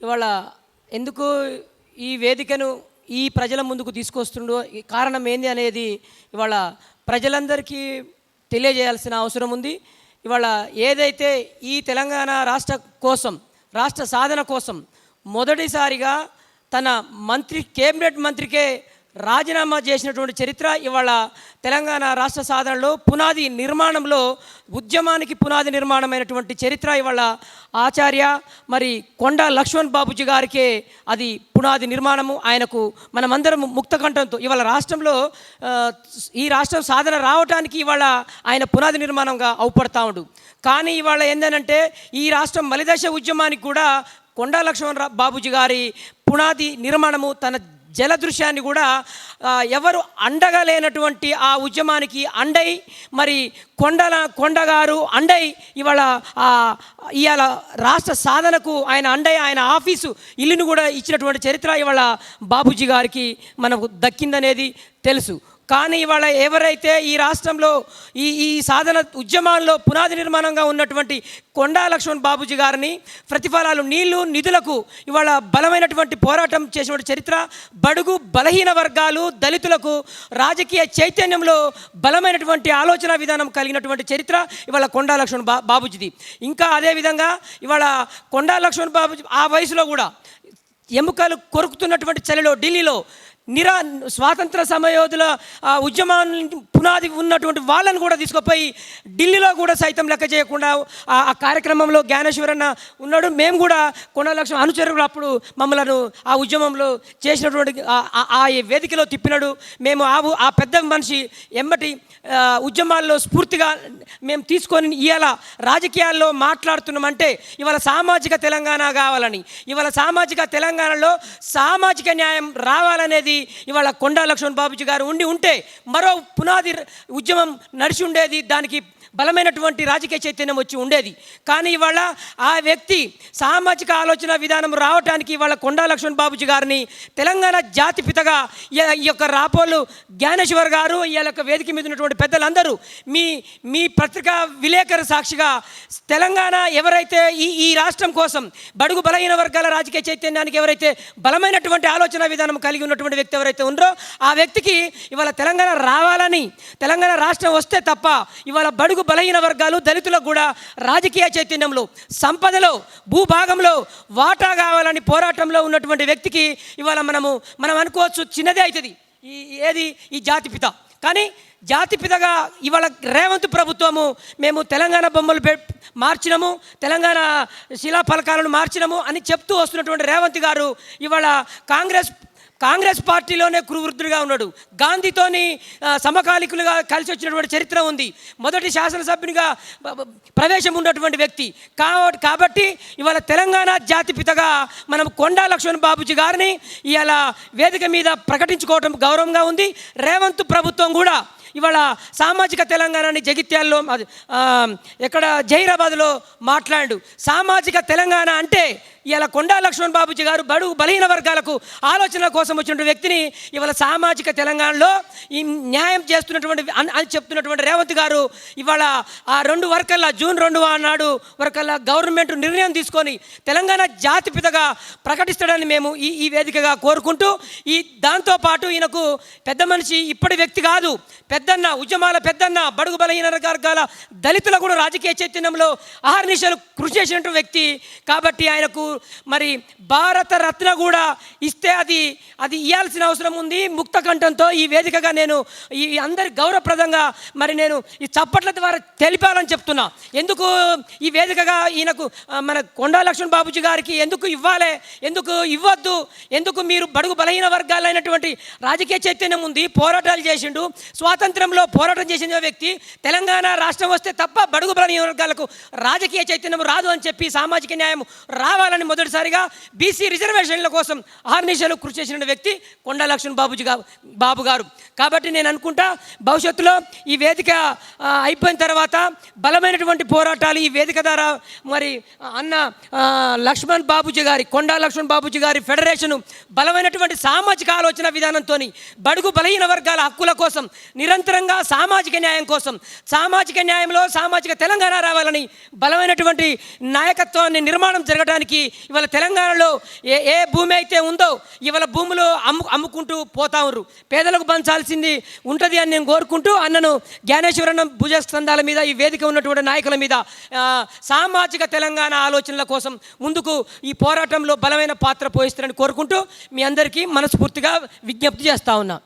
ఇవాళ ఎందుకు ఈ వేదికను ఈ ప్రజల ముందుకు తీసుకొస్తుండో కారణం ఏంది అనేది ఇవాళ ప్రజలందరికీ తెలియజేయాల్సిన అవసరం ఉంది. ఇవాళ ఏదైతే ఈ తెలంగాణ రాష్ట్ర కోసం, రాష్ట్ర సాధన కోసం మొదటిసారిగా తన కేబినెట్ మంత్రికే రాజీనామా చేసినటువంటి చరిత్ర ఇవాళ తెలంగాణ రాష్ట్ర సాధనలో పునాది నిర్మాణంలో, ఉద్యమానికి పునాది నిర్మాణమైనటువంటి చరిత్ర ఇవాళ ఆచార్య మరి కొండా లక్ష్మణ్ బాబుజీ గారికే అది పునాది నిర్మాణము. ఆయనకు మనమందరం ముక్తకంఠంతో ఇవాళ రాష్ట్రంలో ఈ రాష్ట్రం సాధన రావడానికి ఇవాళ ఆయన పునాది నిర్మాణంగా అవుపడతా ఉండు. కానీ ఇవాళ ఏంటంటే ఈ రాష్ట్రం మలిదశ ఉద్యమానికి కూడా కొండా లక్ష్మణ్ బాబుజీ గారి పునాది నిర్మాణము, తన జలదృశ్యాన్ని కూడా ఎవరు అండగా లేనటువంటి ఆ ఉద్యమానికి అండై మరి కొండగారు అండై ఇవాళ రాష్ట్ర సాధనకు ఆయన అండై ఆయన ఆఫీసు ఇల్లును కూడా ఇచ్చినటువంటి చరిత్ర ఇవాళ బాబుజీ గారికి మనకు దక్కిందనేది తెలుసు. కానీ ఇవాళ ఎవరైతే ఈ రాష్ట్రంలో ఈ సాధన ఉద్యమాల్లో పునాది నిర్మాణంగా ఉన్నటువంటి కొండా లక్ష్మణ్ బాబుజీ గారిని ప్రతిఫలాలు నీళ్లు నిధులకు ఇవాళ బలమైనటువంటి పోరాటం చేసినటువంటి చరిత్ర, బడుగు బలహీన వర్గాలు దళితులకు రాజకీయ చైతన్యంలో బలమైనటువంటి ఆలోచన విధానం కలిగినటువంటి చరిత్ర ఇవాళ కొండా లక్ష్మణ్ బాబుజీది. ఇంకా అదేవిధంగా ఇవాళ కొండా లక్ష్మణ్ బాబుజీ ఆ వయసులో కూడా ఎముకలు కొరుకుతున్నటువంటి చలిలో ఢిల్లీలో స్వాతంత్ర సమయోధుల ఉద్యమానికి పునాది ఉన్నటువంటి వాళ్ళని కూడా తీసుకుపోయి ఢిల్లీలో కూడా సైతం లెక్క చేయకుండా ఆ కార్యక్రమంలో జ్ఞానేశ్వరన్న ఉన్నాడు. మేము కూడా కొండా లక్ష్మణ్ అనుచరులు అప్పుడు మమ్మల్ని ఆ ఉద్యమంలో చేసినటువంటి ఆ వేదికలో తిప్పినాడు. మేము ఆ పెద్ద మనిషి ఎంబటి ఉద్యమాల్లో స్ఫూర్తిగా మేము తీసుకొని ఇవాళ రాజకీయాల్లో మాట్లాడుతున్నామంటే ఇవాళ సామాజిక తెలంగాణ కావాలని, ఇవాళ సామాజిక తెలంగాణలో సామాజిక న్యాయం రావాలనేది ఇవాళ కొండా లక్ష్మణ్ బాబుజీ గారు ఉంటే మరో పునాది ఉద్యమం నడిచి ఉండేది, దానికి బలమైనటువంటి రాజకీయ చైతన్యం వచ్చి ఉండేది. కానీ ఇవాళ ఆ వ్యక్తి సామాజిక ఆలోచన విధానం రావడానికి ఇవాళ కొండా లక్ష్మణ్ బాబుజీ గారిని తెలంగాణ జాతిపితగా ఈ యొక్క రాపోలు జ్ఞానేశ్వర్ గారు ఈ యొక్క వేదిక మీద ఉన్నటువంటి పెద్దలందరూ మీ పత్రికా విలేకరు సాక్షిగా తెలంగాణ ఎవరైతే ఈ రాష్ట్రం కోసం బడుగు బలహీన వర్గాల రాజకీయ చైతన్యానికి ఎవరైతే బలమైనటువంటి ఆలోచన విధానం కలిగి ఉన్నటువంటి వ్యక్తి ఎవరైతే ఉన్నారో ఆ వ్యక్తికి ఇవాళ తెలంగాణ రావాలని, తెలంగాణ రాష్ట్రం వస్తే తప్ప ఇవాళ బడుగు బలహీన వర్గాలు దళితులకు కూడా రాజకీయ చైతన్యంలో, సంపదలో, భూభాగంలో వాటా కావాలని పోరాటంలో ఉన్నటువంటి వ్యక్తికి ఇవాళ మనం అనుకోవచ్చు చిన్నదే అవుతుంది ఈ జాతిపిత. కానీ జాతిపితగా ఇవాళ రేవంత్ ప్రభుత్వము మేము తెలంగాణ బొమ్మలు మార్చినము, తెలంగాణ శిలాఫలకాలను మార్చినము అని చెప్తూ వస్తున్నటువంటి రేవంత్ గారు ఇవాళ కాంగ్రెస్ పార్టీలోనే కురువృద్ధుడిగా ఉన్నాడు. గాంధీతోని సమకాలికులుగా కలిసి వచ్చినటువంటి చరిత్ర ఉంది. మొదటి శాసనసభ్యునిగా ప్రవేశం ఉన్నటువంటి వ్యక్తి కాబట్టి ఇవాళ తెలంగాణ జాతిపితగా మనం కొండా లక్ష్మణ్ బాబుజీ గారిని ఇవాళ వేదిక మీద ప్రకటించుకోవడం గౌరవంగా ఉంది. రేవంత్ ప్రభుత్వం కూడా ఇవాళ సామాజిక తెలంగాణని జగిత్యాల్లో ఎక్కడ జహీరాబాద్లో మాట్లాడు. సామాజిక తెలంగాణ అంటే ఇవాళ కొండా లక్ష్మణ్ బాబుజీ గారు బడుగు బలహీన వర్గాలకు ఆలోచన కోసం వచ్చినటువంటి వ్యక్తిని ఇవాళ సామాజిక తెలంగాణలో ఈ న్యాయం చేస్తున్నటువంటి అని చెప్తున్నటువంటి రేవంత్ గారు ఇవాళ ఆ 2 వరకల్లా జూన్ 2 నాడు వరకల్లా గవర్నమెంట్ నిర్ణయం తీసుకొని తెలంగాణ జాతిపితగా ప్రకటిస్తాడని మేము ఈ వేదికగా కోరుకుంటూ దాంతోపాటు ఈయనకు పెద్ద మనిషి ఇప్పటి వ్యక్తి కాదు, పెద్దన్న, ఉద్యమాల పెద్దన్న, బడుగు బలహీన వర్గాల దళితుల కూడా రాజకీయ చైతన్యంలో అహర్నిశలు కృషి చేసినటువంటి వ్యక్తి కాబట్టి ఆయనకు మరి భారత రత్న కూడా ఇస్తే అది ఇవ్వాల్సిన అవసరం ఉంది. ముక్త కంఠంతో ఈ వేదికగా నేను ఈ అందరి గౌరవప్రదంగా మరి నేను ఈ చప్పట్ల ద్వారా తెలిపాలని చెప్తున్నా. ఎందుకు ఈ వేదికగా ఈయనకు మన కొండా లక్ష్మణ్ బాబుజీ గారికి ఎందుకు ఇవ్వాలి, ఎందుకు ఇవ్వద్దు, ఎందుకు మీరు బడుగు బలహీన వర్గాలైనటువంటి రాజకీయ చైతన్యం ఉంది, పోరాటాలు చేసిండు, స్వాతంత్రంలో పోరాటం చేసిన వ్యక్తి, తెలంగాణ రాష్ట్రం వస్తే తప్ప బడుగు బలహీన వర్గాలకు రాజకీయ చైతన్యం రాదు అని చెప్పి సామాజిక న్యాయం రావాలని మొదటిసారిగా బీసీ రిజర్వేషన్ల కోసం అహర్నిశలు కృషి చేసిన వ్యక్తి కొండా లక్ష్మణ్ బాబు గారు. కాబట్టి నేను అనుకుంటా భవిష్యత్తులో ఈ వేదిక అయిపోయిన తర్వాత బలమైనటువంటి పోరాటాలు ఈ వేదిక ద్వారా మరి అన్న లక్ష్మణ్ బాబుజీ గారి, కొండా లక్ష్మణ్ బాబుజీ గారి ఫెడరేషను బలమైనటువంటి సామాజిక ఆలోచన విధానంతో బడుగు బలహీన వర్గాల హక్కుల కోసం నిరంతరం నిరంతరంగా సామాజిక న్యాయం కోసం, సామాజిక న్యాయంలో సామాజిక తెలంగాణ రావాలని బలమైనటువంటి నాయకత్వాన్ని నిర్మాణం జరగడానికి ఇవాళ తెలంగాణలో ఏ భూమి అయితే ఉందో ఇవాళ భూములు అమ్ముకుంటూ పోతా ఉన్నారు. పేదలకు పంచాల్సింది ఉంటుంది అని నేను కోరుకుంటూ అన్నను జ్ఞానేశ్వరన్న భుజస్కంధాల మీద ఈ వేదిక ఉన్నటువంటి నాయకుల మీద సామాజిక తెలంగాణ ఆలోచనల కోసం ముందుకు ఈ పోరాటంలో బలమైన పాత్ర పోయిస్తారని కోరుకుంటూ మీ అందరికీ మనస్ఫూర్తిగా విజ్ఞప్తి చేస్తా ఉన్నా.